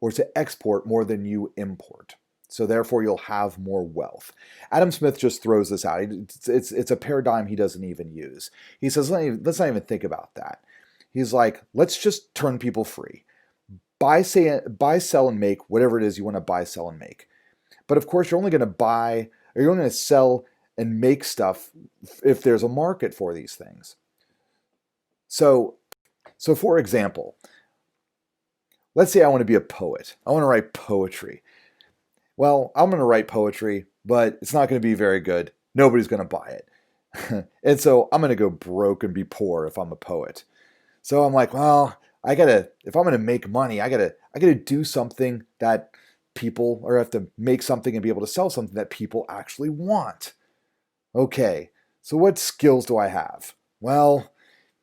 or to export more than you import. So therefore, you'll have more wealth. Adam Smith just throws this out. It's a paradigm he doesn't even use. He says, let's not even think about that. He's like, let's just turn people free. Buy, sell, and make whatever it is you want to buy, sell, and make. But of course, you're only going to buy, or you're only going to sell and make stuff if there's a market for these things. So for example, let's say I want to be a poet. I want to write poetry. Well, I'm going to write poetry, but it's not going to be very good. Nobody's going to buy it. And so I'm going to go broke and be poor if I'm a poet. So I'm like, well, if I'm going to make money, I gotta do something that people, or have to make something and be able to sell something that people actually want. Okay, so what skills do I have? Well,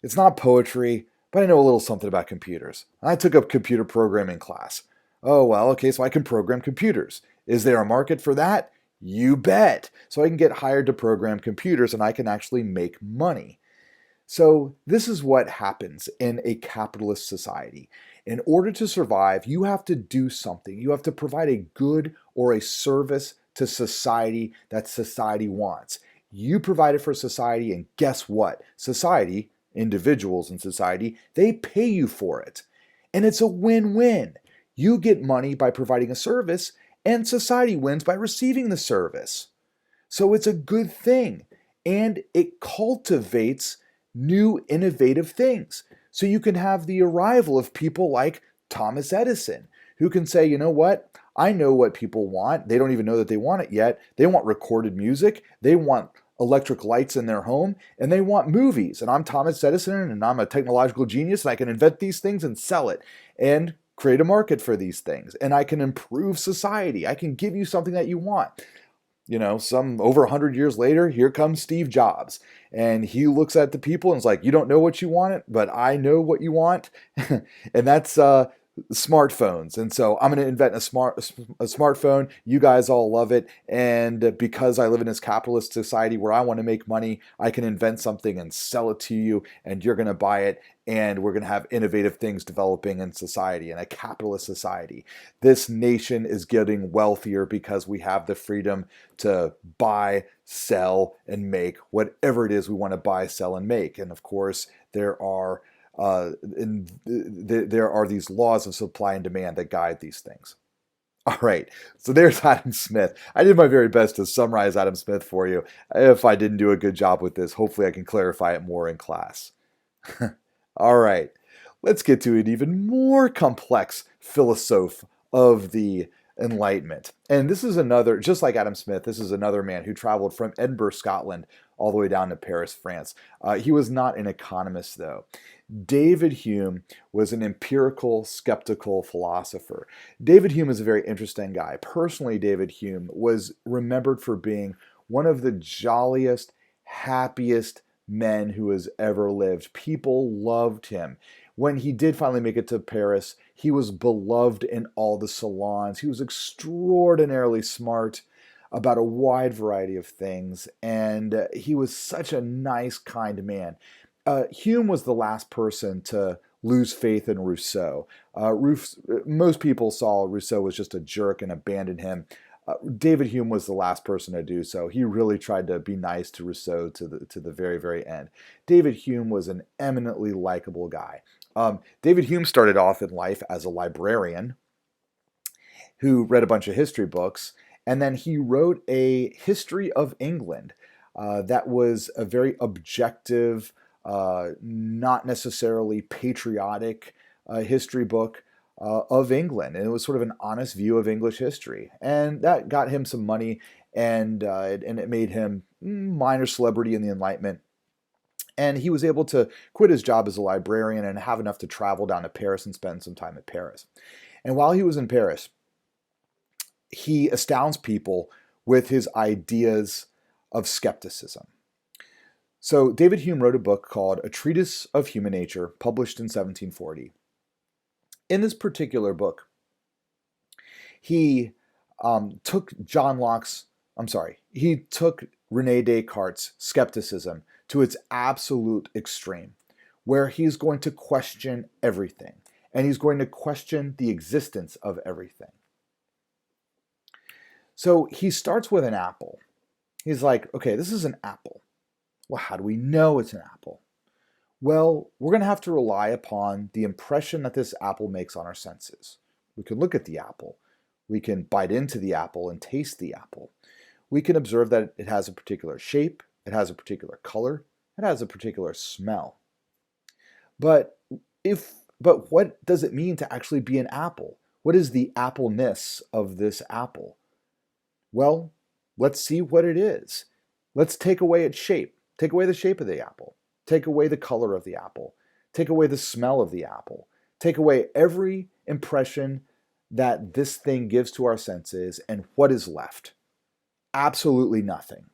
it's not poetry, but I know a little something about computers. I took a computer programming class. Oh, well, okay, so I can program computers. Is there a market for that? You bet. So I can get hired to program computers and I can actually make money. So this is what happens in a capitalist society. In order to survive, you have to do something. You have to provide a good or a service to society that society wants. You provide it for society, and guess what? Society, individuals in society, they pay you for it. And it's a win-win. You get money by providing a service, and society wins by receiving the service. So it's a good thing, and it cultivates new innovative things. So you can have the arrival of people like Thomas Edison, who can say, you know what? I know what people want. They don't even know that they want it yet. They want recorded music. They want electric lights in their home, and they want movies. And I'm Thomas Edison, and I'm a technological genius, and I can invent these things and sell it and create a market for these things. And I can improve society. I can give you something that you want. Some over 100 years later, here comes Steve Jobs, and he looks at the people and is like, you don't know what you want, but I know what you want. And that's smartphones. And so I'm going to invent a smartphone. You guys all love it. And because I live in this capitalist society where I want to make money, I can invent something and sell it to you, and you're going to buy it. And we're going to have innovative things developing in society, in a capitalist society. This nation is getting wealthier because we have the freedom to buy, sell, and make whatever it is we want to buy, sell, and make. And of course, there are these laws of supply and demand that guide these things. All right, so there's Adam Smith. I did my very best to summarize Adam Smith for you. If I didn't do a good job with this, hopefully I can clarify it more in class. All right, let's get to an even more complex philosophe of the Enlightenment. And this is another, just like Adam Smith, this is another man who traveled from Edinburgh, Scotland, all the way down to Paris, France. He was not an economist, though. David Hume was an empirical, skeptical philosopher. David Hume is a very interesting guy. Personally, David Hume was remembered for being one of the jolliest, happiest men who has ever lived. People loved him. When he did finally make it to Paris, he was beloved in all the salons. He was extraordinarily smart about a wide variety of things, and he was such a nice, kind man. Hume was the last person to lose faith in Rousseau. Most people saw Rousseau was just a jerk and abandoned him. David Hume was the last person to do so. He really tried to be nice to Rousseau to the very, very end. David Hume was an eminently likable guy. David Hume started off in life as a librarian who read a bunch of history books, and then he wrote a history of England that was a very objective, not necessarily patriotic history book of England. And it was sort of an honest view of English history. And that got him some money, and it made him minor celebrity in the Enlightenment. And he was able to quit his job as a librarian and have enough to travel down to Paris and spend some time at Paris. And while he was in Paris, he astounds people with his ideas of skepticism. So David Hume wrote a book called A Treatise of Human Nature, published in 1740. In this particular book, he took René Descartes' skepticism to its absolute extreme, where he's going to question everything, and he's going to question the existence of everything. So he starts with an apple. He's like, okay, this is an apple. Well, how do we know it's an apple? Well, we're going to have to rely upon the impression that this apple makes on our senses. We can look at the apple. We can bite into the apple and taste the apple. We can observe that it has a particular shape, it has a particular color, it has a particular smell. But what does it mean to actually be an apple? What is the appleness of this apple? Well, let's see what it is. Let's take away its shape. Take away the shape of the apple. Take away the color of the apple. Take away the smell of the apple. Take away every impression that this thing gives to our senses, and what is left? Absolutely nothing.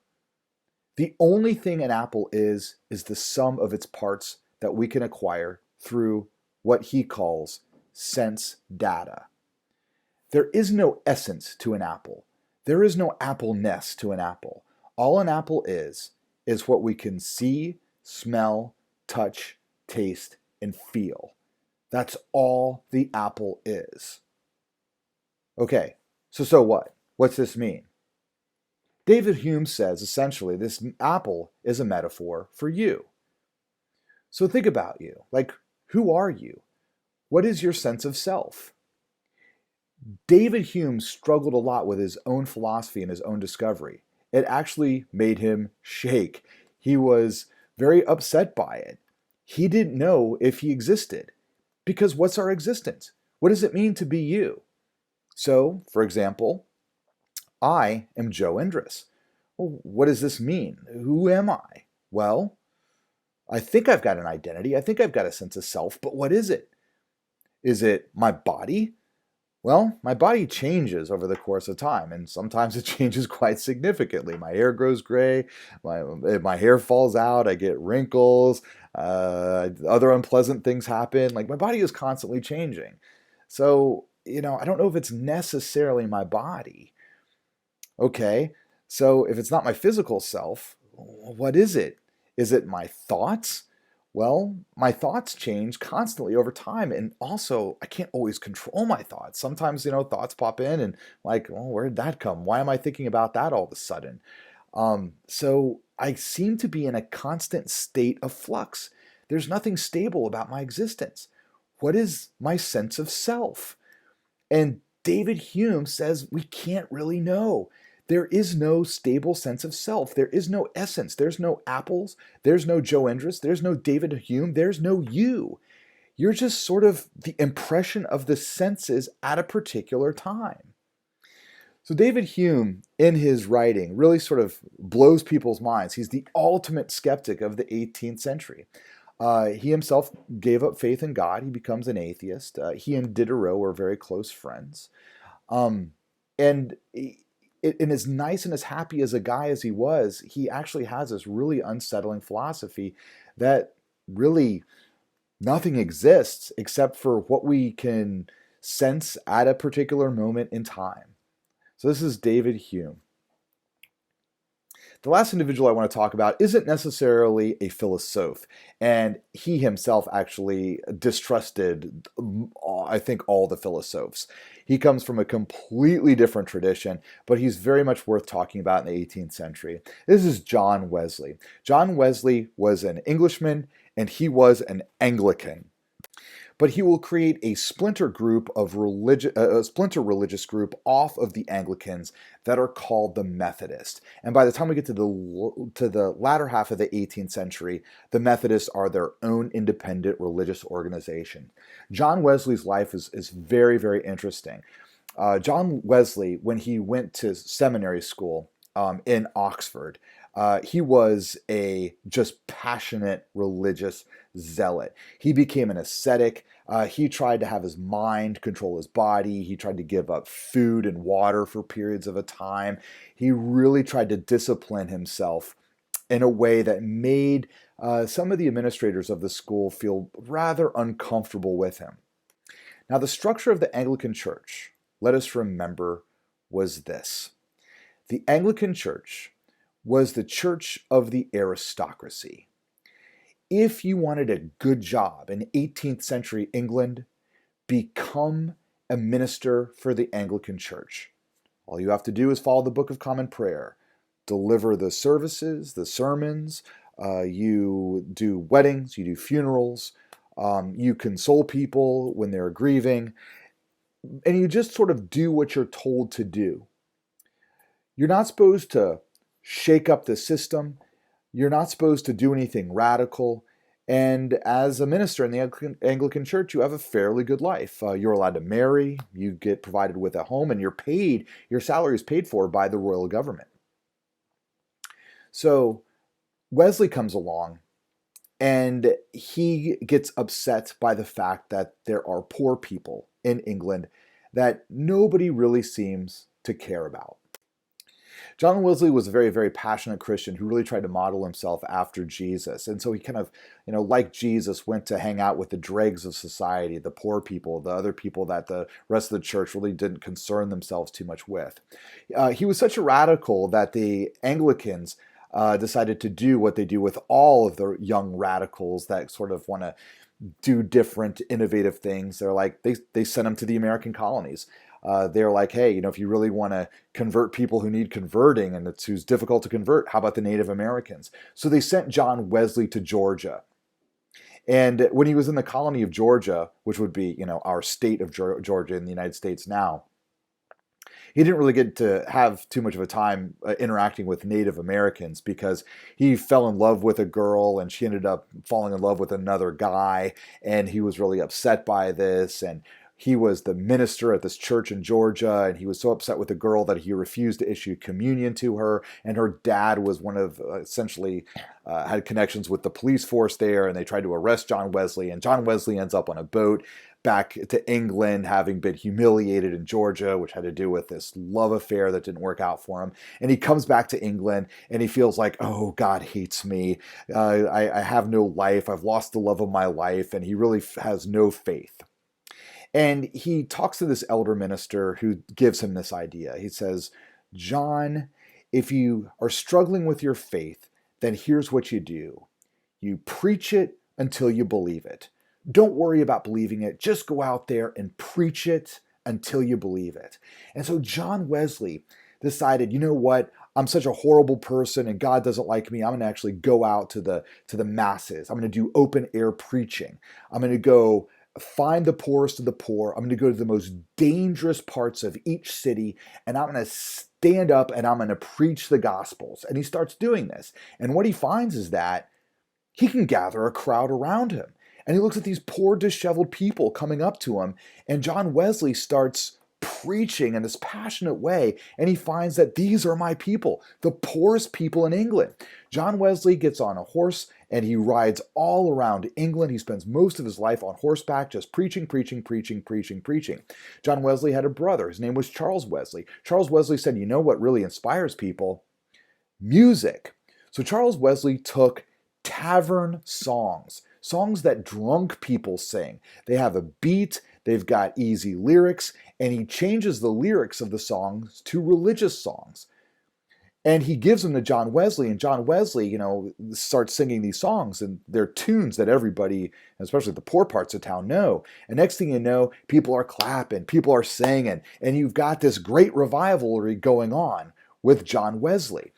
The only thing an apple is the sum of its parts that we can acquire through what he calls sense data. There is no essence to an apple. There is no appleness to an apple. All an apple is what we can see, smell, touch, taste, and feel. That's all the apple is. Okay, so what? What's this mean? David Hume says essentially this apple is a metaphor for you. So think about you. Like, who are you? What is your sense of self? David Hume struggled a lot with his own philosophy and his own discovery. It actually made him shake. He was very upset by it. He didn't know if he existed. Because what's our existence? What does it mean to be you? So, for example, I am Joe Indris. Well, what does this mean? Who am I? Well, I think I've got an identity. I think I've got a sense of self, but what is it? Is it my body? Well, my body changes over the course of time, and sometimes it changes quite significantly. My hair grows gray, my hair falls out, I get wrinkles, other unpleasant things happen. Like my body is constantly changing. So, I don't know if it's necessarily my body. Okay, so if it's not my physical self, what is it? Is it my thoughts? Well, my thoughts change constantly over time, and also I can't always control my thoughts. Sometimes, thoughts pop in and like, well, where did that come? Why am I thinking about that all of a sudden? So I seem to be in a constant state of flux. There's nothing stable about my existence. What is my sense of self? And David Hume says we can't really know. There is no stable sense of self. There is no essence. There's no apples. There's no Joe Indris. There's no David Hume. There's no you. You're just sort of the impression of the senses at a particular time. So David Hume, in his writing, really sort of blows people's minds. He's the ultimate skeptic of the 18th century. He himself gave up faith in God. He becomes an atheist. He and Diderot were very close friends. And as nice and as happy as a guy as he was, he actually has this really unsettling philosophy that really nothing exists except for what we can sense at a particular moment in time. So this is David Hume. The last individual I want to talk about isn't necessarily a philosophe, and he himself actually distrusted, I think, all the philosophers. He comes from a completely different tradition, but he's very much worth talking about in the 18th century. This is John Wesley. John Wesley was an Englishman, and he was an Anglican. But he will create a splinter group of religious group off of the Anglicans that are called the Methodists. And by the time we get to the latter half of the 18th century, the Methodists are their own independent religious organization. John Wesley's life is very, very interesting. John Wesley, when he went to seminary school in Oxford, he was a just passionate religious zealot. He became an ascetic. He tried to have his mind control his body. He tried to give up food and water for periods of a time. He really tried to discipline himself in a way that made some of the administrators of the school feel rather uncomfortable with him. Now, the structure of the Anglican Church, let us remember, was this. The Anglican Church was the church of the aristocracy. If you wanted a good job in 18th century England, become a minister for the Anglican Church. All you have to do is follow the Book of Common Prayer, deliver the services, the sermons, you do weddings, you do funerals, you console people when they're grieving, and you just sort of do what you're told to do. You're not supposed to shake up the system. You're not supposed to do anything radical. And as a minister in the Anglican Church, you have a fairly good life. You're allowed to marry, you get provided with a home, and your salary is paid for by the royal government. So Wesley comes along, and he gets upset by the fact that there are poor people in England that nobody really seems to care about. John Wesley was a very, very passionate Christian who really tried to model himself after Jesus. And so he kind of, like Jesus, went to hang out with the dregs of society, the poor people, the other people that the rest of the church really didn't concern themselves too much with. He was such a radical that the Anglicans decided to do what they do with all of the young radicals that sort of want to do different, innovative things. They're like, they sent them to the American colonies. They're like, hey, if you really want to convert people who need converting and who's difficult to convert, how about the Native Americans? So they sent John Wesley to Georgia. And when he was in the colony of Georgia, which would be, our state of Georgia in the United States now, he didn't really get to have too much of a time interacting with Native Americans because he fell in love with a girl and she ended up falling in love with another guy, and he was really upset by this. And he was the minister at this church in Georgia, and he was so upset with the girl that he refused to issue communion to her. And her dad was one of essentially had connections with the police force there, and they tried to arrest John Wesley. And John Wesley ends up on a boat back to England, having been humiliated in Georgia, which had to do with this love affair that didn't work out for him. And he comes back to England, and he feels like, oh, God hates me. I have no life. I've lost the love of my life. And he really has no faith. And he talks to this elder minister who gives him this idea. He says, John, if you are struggling with your faith, then here's what you do. You preach it until you believe it. Don't worry about believing it. Just go out there and preach it until you believe it. And so John Wesley decided, you know what? I'm such a horrible person and God doesn't like me. I'm going to actually go out to the masses. I'm going to do open air preaching. I'm going to go find the poorest of the poor. I'm going to go to the most dangerous parts of each city, and I'm going to stand up and I'm going to preach the Gospels. And he starts doing this. And what he finds is that he can gather a crowd around him. And he looks at these poor, disheveled people coming up to him, and John Wesley starts preaching in this passionate way, and he finds that these are my people, the poorest people in England. John Wesley gets on a horse, and he rides all around England. He spends most of his life on horseback, just preaching. John Wesley had a brother. His name was Charles Wesley. Charles Wesley said, you know what really inspires people? Music. So Charles Wesley took tavern songs that drunk people sing. They have a beat, they've got easy lyrics, and he changes the lyrics of the songs to religious songs. And he gives them to John Wesley, and John Wesley, starts singing these songs, and they're tunes that everybody, especially the poor parts of town, know. And next thing you know, people are clapping, people are singing, and you've got this great revivalry going on with John Wesley.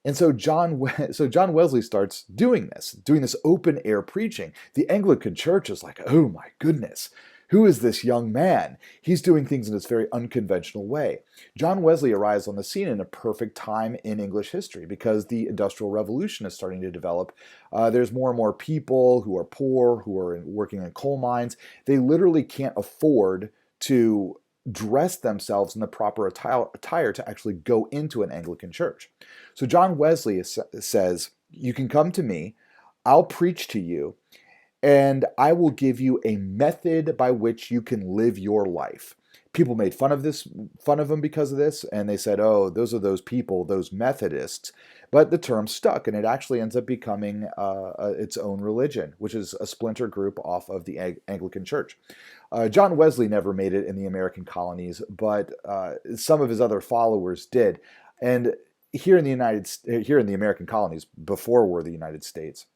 And so John Wesley starts doing this open air preaching. The Anglican Church is like, oh my goodness, who is this young man? He's doing things in this very unconventional way. John Wesley arrives on the scene in a perfect time in English history because the Industrial Revolution is starting to develop. There's more and more people who are poor, who are working in coal mines. They literally can't afford to dress themselves in the proper attire to actually go into an Anglican church. So John Wesley says, you can come to me, I'll preach to you, and I will give you a method by which you can live your life. People made fun of him because of this, and they said, oh, those are those people, those Methodists. But the term stuck, and it actually ends up becoming its own religion, which is a splinter group off of the Anglican Church. John Wesley never made it in the American colonies, but some of his other followers did. And here in the American colonies, before we're the United States,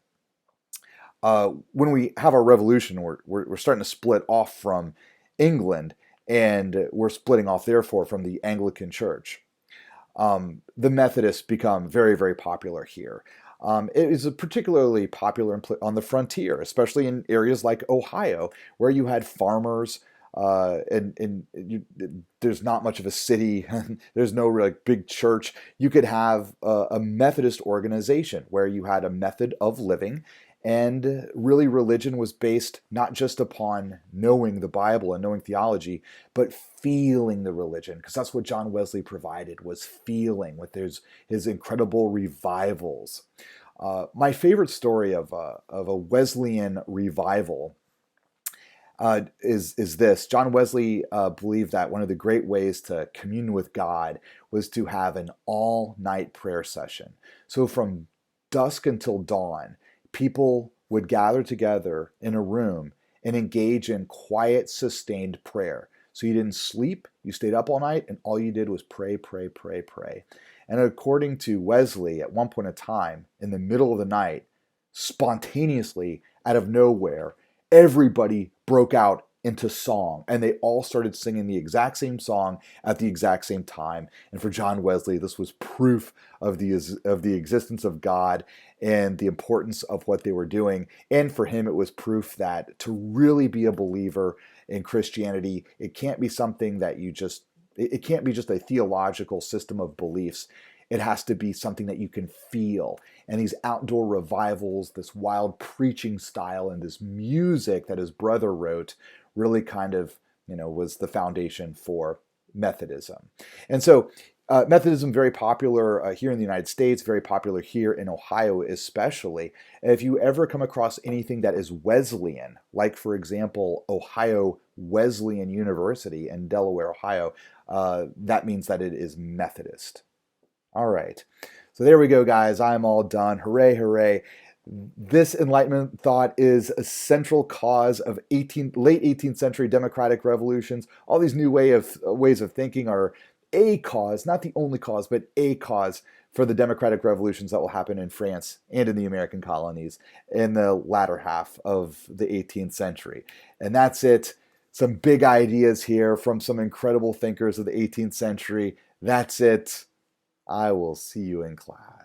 when we have our revolution, we're starting to split off from England, and we're splitting off, therefore, from the Anglican Church. The Methodists become very, very popular here. It is particularly popular on the frontier, especially in areas like Ohio, where you had farmers, there's not much of a city. There's no really big church. You could have a Methodist organization where you had a method of living. And really, religion was based not just upon knowing the Bible and knowing theology, but feeling the religion, because that's what John Wesley provided, was feeling with his incredible revivals. My favorite story of a Wesleyan revival is this. John Wesley believed that one of the great ways to commune with God was to have an all-night prayer session. So from dusk until dawn, people would gather together in a room and engage in quiet, sustained prayer. So you didn't sleep, you stayed up all night, and all you did was pray. And according to Wesley, at one point in time, in the middle of the night, spontaneously, out of nowhere, everybody broke out into song, and they all started singing the exact same song at the exact same time. And for John Wesley, this was proof of the existence of God and the importance of what they were doing. And for him, it was proof that to really be a believer in Christianity, it can't be something that it can't be just a theological system of beliefs. It has to be something that you can feel. And these outdoor revivals, this wild preaching style, and this music that his brother wrote really kind of, was the foundation for Methodism. And so Methodism, very popular here in the United States, very popular here in Ohio especially. If you ever come across anything that is Wesleyan, like for example, Ohio Wesleyan University in Delaware, Ohio, that means that it is Methodist. All right. So there we go, guys. I'm all done. Hooray, hooray. This Enlightenment thought is a central cause of late 18th century democratic revolutions. All these new ways of thinking are a cause, not the only cause, but a cause for the democratic revolutions that will happen in France and in the American colonies in the latter half of the 18th century. And that's it. Some big ideas here from some incredible thinkers of the 18th century. That's it. I will see you in class.